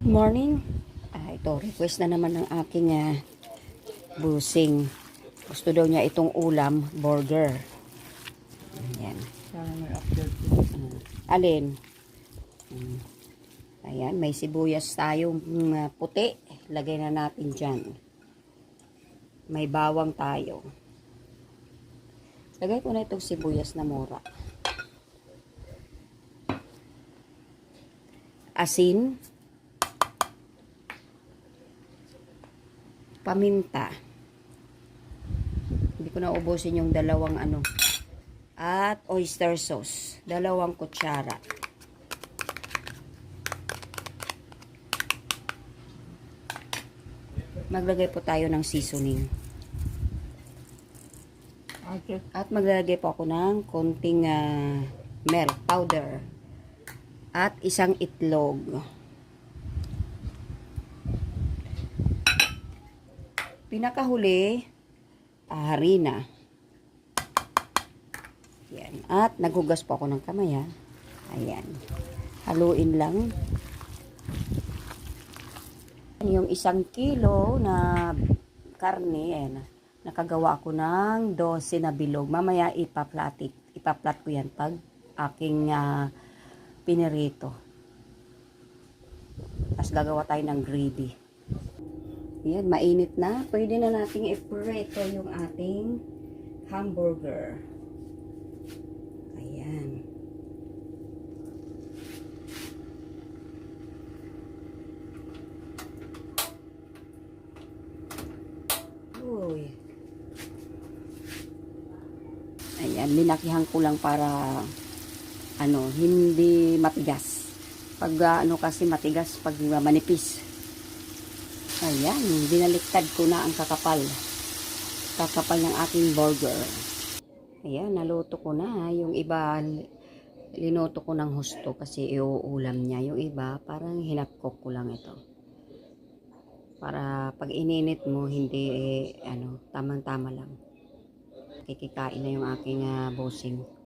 Morning. Ito, request na naman ng aking busing. Gusto daw niya itong ulam, burger. Ayan. Sana may update ko. Alin? Ayan, may sibuyas tayong puti. Lagay na natin dyan. May bawang tayo. Lagay ko na itong sibuyas na mura. Asin. Paminta. Hindi ko na ubusin yung dalawang at oyster sauce. 2 kutsara. Maglagay po tayo ng seasoning. Okay. At maglalagay po ako ng konting milk powder. At 1 itlog. Pinakahuli, harina. Yan. At naghugas po ako ng kamay. Ayan. Haluin lang. Yung 1 kilo na karne, ayan, nakagawa ako ng 12 na bilog. Mamaya ipaplat ko yan pag aking pinirito. Tapos gagawa tayo ng gravy. Ayan, mainit na. Pwede na nating iprito yung ating hamburger. Ayan. Uy. Ayan, linakihan ko lang para hindi matigas. Pag kasi matigas pag manipis. Ayan, binaliktad ko na ang kakapal. Kakapal ng aking burger. Ayan, naluto ko na. Yung iba, linuto ko ng husto kasi iuulam niya. Yung iba, parang hinapkok ko lang ito. Para pag ininit mo, hindi, tamang-tama lang. Kikikain na yung aking busing.